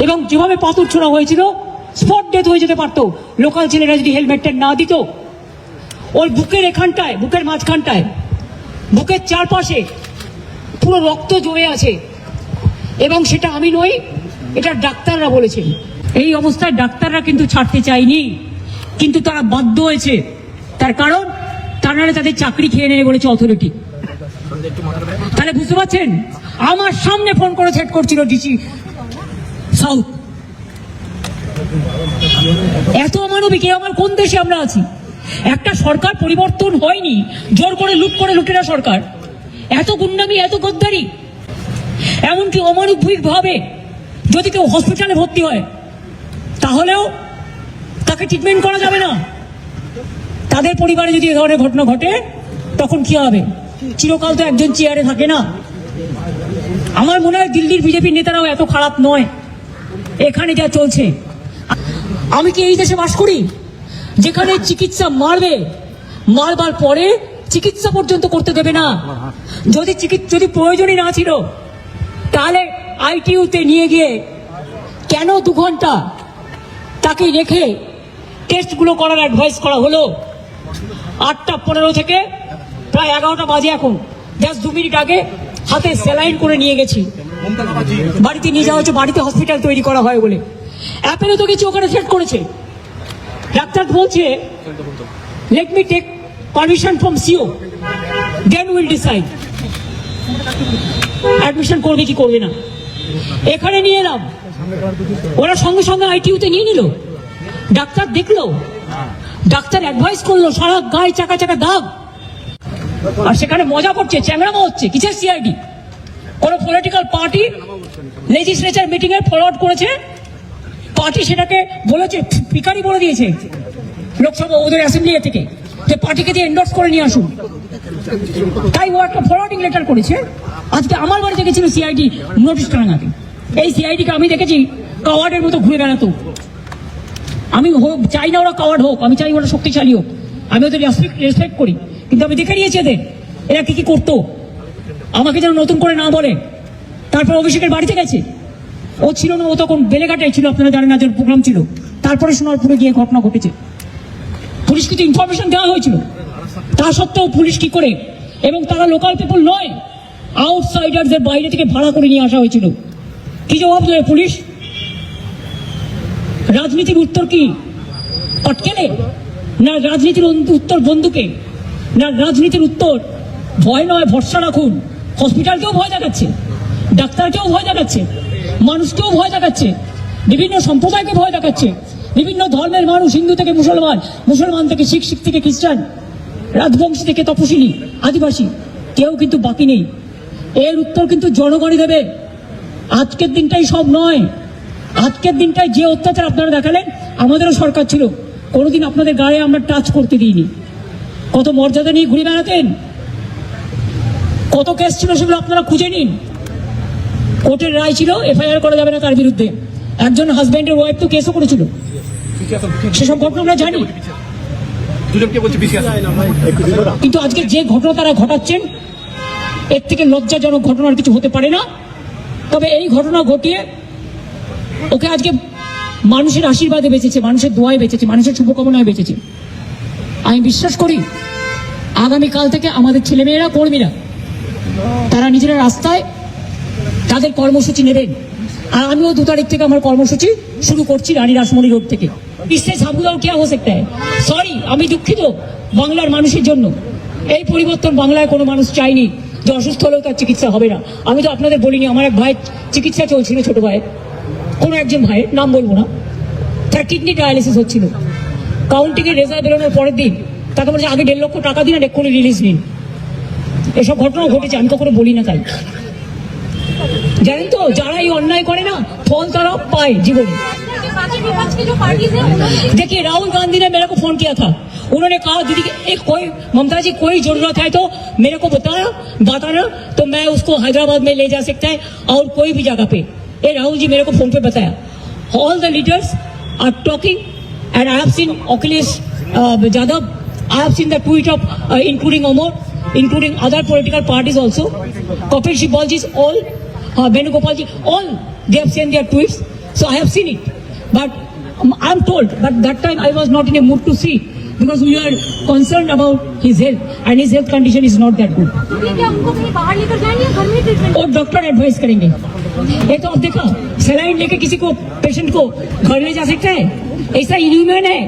এবং যেভাবে পাথর ছোড়া হয়েছিল স্পট ডেথ হয়ে যেতে পারতো লোকাল ছেলেরা যদি হেলমেটটা না দিত। ওর বুকের এখানটায়, বুকের মাঝখানটায়, বুকের চারপাশে পুরো রক্ত জমে আছে এবং সেটা আমি নই, এটা ডাক্তাররা বলেছেন। এই অবস্থায় ডাক্তাররা কিন্তু ছাড়তে চায়নি, কিন্তু তারা বাধ্য হয়েছে। তার কারণ তারা তাদের চাকরি খেয়ে নেবে বলেছে অথরিটি। তাহলে বুঝতে পারছেন, আমার সামনে ফোন করে সেট করছিল ডিসি সাউথ। এত অমানবিক আমার কোন দেশে আমরা আছি? একটা সরকার পরিবর্তন হয়নি, জোর করে লুট করে লুটেরা সরকার। এত গুন্ডামি, এত গদ্দারি, এমনকি অমানবিক ভাবে যদি কেউ হসপিটালে ভর্তি হয় তাহলেও তাকে ট্রিটমেন্ট করা যাবে না। তাদের পরিবারে যদি এ ধরনের ঘটনা ঘটে তখন কি হবে? চিরকাল তো একজন চেয়ারে থাকে না। আমার মনে হয় দিল্লির বিজেপির নেতারাও এত খারাপ নয়। এখানে যা চলছে, আমি কি এই দেশে বাস করি যেখানে চিকিৎসা মারবার পরে চিকিৎসা পর্যন্ত করতে দেবে না? যদি প্রয়োজনই না ছিল তাহলে আইটিইউতে নিয়ে গিয়ে কেন 2 ঘন্টা তাকে রেখে টেস্টগুলো করার অ্যাডভাইস করা হলো? 8:15 থেকে প্রায় 11টা বাজে এখন, জাস্ট 2 মিনিট আগে হাতে স্যালাইন করে নিয়ে গেছি, বাড়িতে নিয়ে যাওয়া হচ্ছে, বাড়িতে হসপিটাল তৈরি করা হয় বলে। অ্যাপেলে তো কিছু ওখানে সেট করেছে। ডাক্তার বলছে let me take permission from CO, then will decide admission করবে কি করবে না। এখানে নিয়ে এলাম, ওরা সঙ্গে সঙ্গে আইটিইউতে নিয়ে নিল। ডাক্তার দেখলো, ডাক্তার অ্যাডভাইস করলো, সারা গায়ে চাকা চাকা দাগ, আর সেখানে মজা করছে, চ্যাংড়ামো হচ্ছে। কিসের সিআইডি? কোন পলিটিক্যাল পার্টি লেজিসলেচার মিটিং এ ফরওয়ার্ড করেছে, পার্টি সেটাকে বলেছে, পিকারি বলে দিয়েছে লোকসভা ওদের অ্যাসেম্বলি থেকে যে পার্টিকে দিয়ে এন্ডোর্স করে নিয়ে আসুন। তাই ও একটা ফরওয়ার্ডিং লেটার করেছে। আজকে আমার বাড়িতে গেছিল সিআইডি নোটিশ টাঙাতে। এই সিআইডিকে আমি দেখেছি কাওয়ার্ডের মতো ঘুরে বেড়াতো। আমি চাই না ওরা কাওয়ার্ড হোক, আমি চাই ওরা শক্তিশালী হোক, আমি ওদের রেসপেক্ট করি, কিন্তু আমি দেখে নিয়েছি এরা কি কি করতো। আমাকে যেন নতুন করে না বলে। তারপর অভিষেকের বাড়িতে গেছে, ও ছিল না, ও তখন বেলেঘাটায় ছিল, আপনারা জানেন না, যে প্রোগ্রাম ছিল। তারপরে সোনারপুরে গিয়ে ঘটনা ঘটেছে। পুলিশ কিন্তু ইনফরমেশন দেওয়া হয়েছিল, তা সত্ত্বেও পুলিশ কি করে, এবং তারা লোকাল পিপল নয়, আউটসাইডারদের বাইরে থেকে ভাড়া করে নিয়ে আসা হয়েছিল। কি জবাব দেবে পুলিশ? রাজনীতির উত্তর কি? পটকেলে? না রাজনীতির উত্তর বন্দুকে? না রাজনীতির উত্তর ভয় নয়, ভরসা রাখুন। হসপিটালকেও ভয় দেখাচ্ছে, ডাক্তারকেও ভয় দেখাচ্ছে, মানুষকেও ভয় দেখাচ্ছে, বিভিন্ন সম্প্রদায়কে ভয় দেখাচ্ছে, বিভিন্ন ধর্মের মানুষ, হিন্দু থেকে মুসলমান, মুসলমান থেকে শিখ, শিখ থেকে খ্রিস্টান, রাজবংশী থেকে তপশিলি, আদিবাসী, কেউ কিন্তু বাকি নেই। এর উত্তর কিন্তু জনগণই দেবে। আজকের দিনটাই সব নয়। আজকের দিনটাই যে অত্যাচার আপনারা দেখালেন, আমাদেরও সরকার ছিল, কোনোদিন আপনাদের গায়ে আমরা টাচ করতে দিইনি। কত মর্যাদা নিয়ে ঘুরে বেড়াতেন, কত কেস ছিল সেগুলো আপনারা খুঁজে নিন। কোর্টের রায় ছিল এফআইআর করা যাবে না তার বিরুদ্ধে। একজন হাজব্যান্ডের ওয়াইফ তো কেসও করেছিল, সেসব ঘটনা আমরা জানি। কিন্তু আজকে যে ঘটনা তারা ঘটাচ্ছেন, এর থেকে লজ্জাজনক ঘটনার কিছু হতে পারে না। তবে এই ঘটনা ঘটিয়ে ওকে আজকে মানুষের আশীর্বাদে বেঁচেছে, মানুষের দোয়ায় বেঁচেছে, মানুষের শুভকামনায় বেঁচেছে। আমি বিশ্বাস করি আগামীকাল থেকে আমাদের ছেলেমেয়েরা, কর্মীরা, তারা নিজেরা রাস্তায় তাদের কর্মসূচি নেবেন। আর আমিও 2 তারিখ থেকে আমার কর্মসূচি শুরু করছি রানী রাসমণি রোড থেকে। इससे साबुदा क्या हो सकता है? সরি, আমি দুঃখিত বাংলার মানুষের জন্য। এই পরিবর্তন বাংলায় কোনো মানুষ চায়নি যে অসুস্থ হলেও তার চিকিৎসা হবে না। আমি তো আপনাদের বলিনি, আমার এক ভাইয়ের চিকিৎসা চলছিল, ছোট ভাইয়ের, কোনো একজন ভাইয়ের নাম বলবো না, তার কিডনি ডায়ালিসিস হচ্ছিল। কাউন্টিংয়ের রেজাল্ট বেরোনোর পরের দিন তাকে বলছে আগে 1.5 লক্ষ টাকা দিন আর এক্ষুনি রিলিজ নিন। এসব ঘটনাও ঘটেছে, আমি কখনো বলি না। তাই জানেন তো, যারা এই অন্যায় করে না, ফল তারা পায় জীবনে। देखिए राहुल गांधी ने मेरे को फोन किया था, उन्होंने कहा दीदी कोई ममता जी कोई जरूरत है तो मेरे को बताना तो मैं उसको हैदराबाद में ले जा सकता है और कोई भी जगह पे। ये राहुल जी मेरे को फोन पे बताया। All the leaders are talking and I have seen Akhilesh Yadav, I have seen the tweet of including Amor, including other political parties also, Kapil Sibal ji, all Venugopal ji, all they have sent their tweets So I have seen it, but I'm told, but that time I was not in a mood to see because we are concerned about his health and his health condition is not that good. क्या उनको कहीं बाहर लेकर जाएंगे या घर में treatment? और डॉक्टर एडवाइस करेंगे। ये तो अब देखा, सलाइन लेके किसी को पेशेंट को घर ले जा सकता है? ऐसा इनह्यूमन है।